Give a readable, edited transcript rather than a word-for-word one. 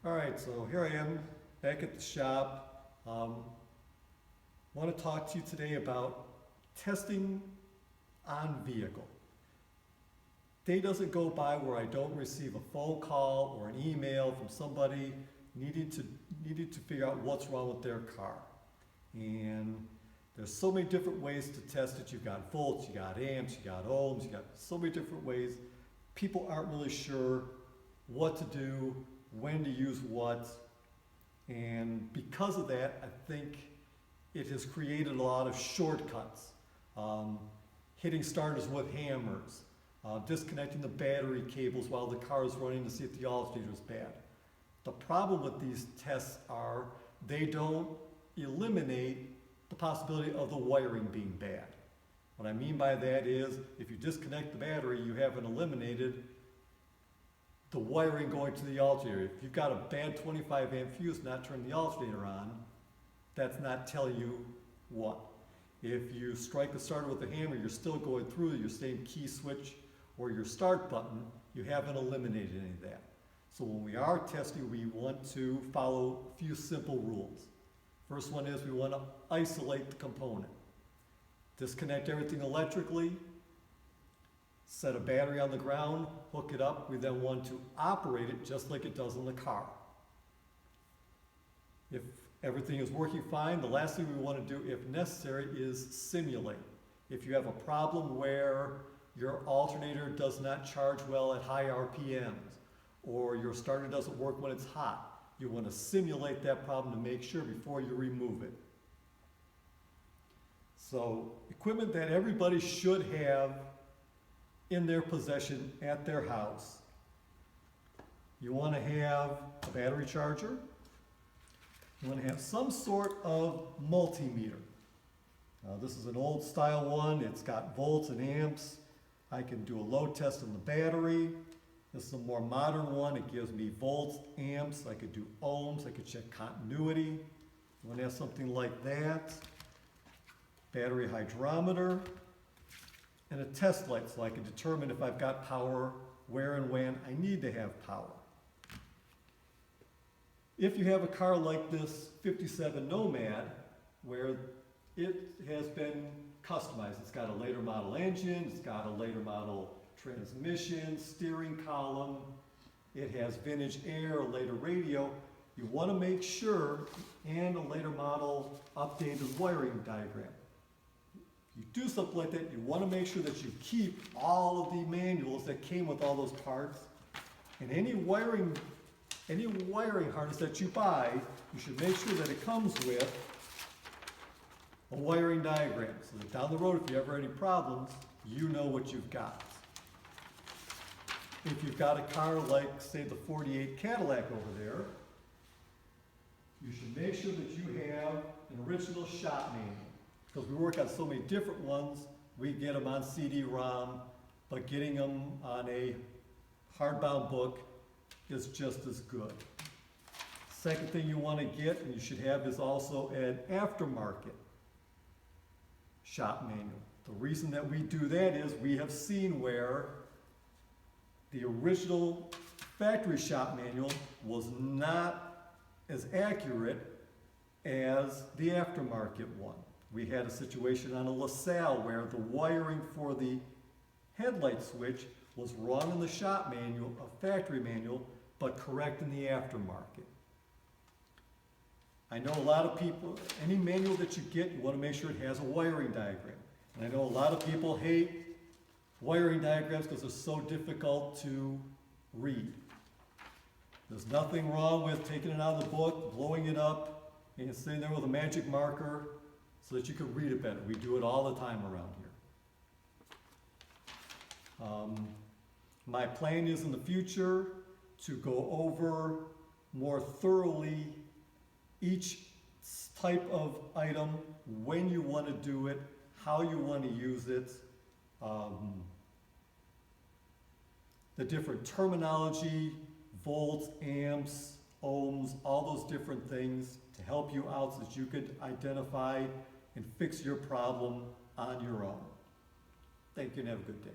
All right, so here I am back at the shop. Want to talk to you today about testing on vehicle. Day doesn't go by where I don't receive a phone call or an email from somebody needing to figure out what's wrong with their car. And there's so many different ways to test it. You've got volts, you got amps, you got ohms, you got so many different ways. People aren't really sure what to do, when to use what, and because of that, I think it has created a lot of shortcuts. Hitting starters with hammers, disconnecting the battery cables while the car is running to see if the alternator is bad. The problem with these tests are they don't eliminate the possibility of the wiring being bad. What I mean by that is if you disconnect the battery, you haven't eliminated the wiring going to the alternator. If you've got a bad 25 amp fuse not turning the alternator on, that's not telling you what. If you strike the starter with a hammer, you're still going through your same key switch or your start button, you haven't eliminated any of that. So when we are testing, we want to follow a few simple rules. First one is we want to isolate the component. Disconnect everything electrically, set a battery on the ground, hook it up. We then want to operate it just like it does in the car. If everything is working fine, the last thing we want to do, if necessary, is simulate. If you have a problem where your alternator does not charge well at high RPMs, or your starter doesn't work when it's hot, you want to simulate that problem to make sure before you remove it. So, equipment that everybody should have in their possession at their house. You want to have a battery charger. You want to have some sort of multimeter. This is an old style one. It's got volts and amps. I can do a load test on the battery. This is a more modern one. It gives me volts, amps. I could do ohms. I could check continuity. You want to have something like that. Battery hydrometer. And a test light so I can determine if I've got power, where and when I need to have power. If you have a car like this 57 Nomad, where it has been customized, it's got a later model engine, it's got a later model transmission, steering column, it has vintage air, a later radio, you want to make sure, and a later model updated wiring diagram. You do something like that, you want to make sure that you keep all of the manuals that came with all those parts, and any wiring harness that you buy, you should make sure that it comes with a wiring diagram, so that down the road, if you ever have any problems, you know what you've got. If you've got a car like, say, the 48 Cadillac over there, you should make sure that you have an original shop manual. Because we work on so many different ones, we get them on CD-ROM, but getting them on a hardbound book is just as good. Second thing you want to get, and you should have, is also an aftermarket shop manual. The reason that we do that is we have seen where the original factory shop manual was not as accurate as the aftermarket one. We had a situation on a LaSalle where the wiring for the headlight switch was wrong in the shop manual, a factory manual, but correct in the aftermarket. I know a lot of people, any manual that you get, you want to make sure it has a wiring diagram. And I know a lot of people hate wiring diagrams because they're so difficult to read. There's nothing wrong with taking it out of the book, blowing it up, and sitting there with a magic marker so that you can read it better. We do it all the time around here. My plan is in the future to go over more thoroughly each type of item, when you want to do it, how you want to use it, the different terminology, volts, amps, ohms, all those different things to help you out so that you could identify and fix your problem on your own. Thank you and have a good day.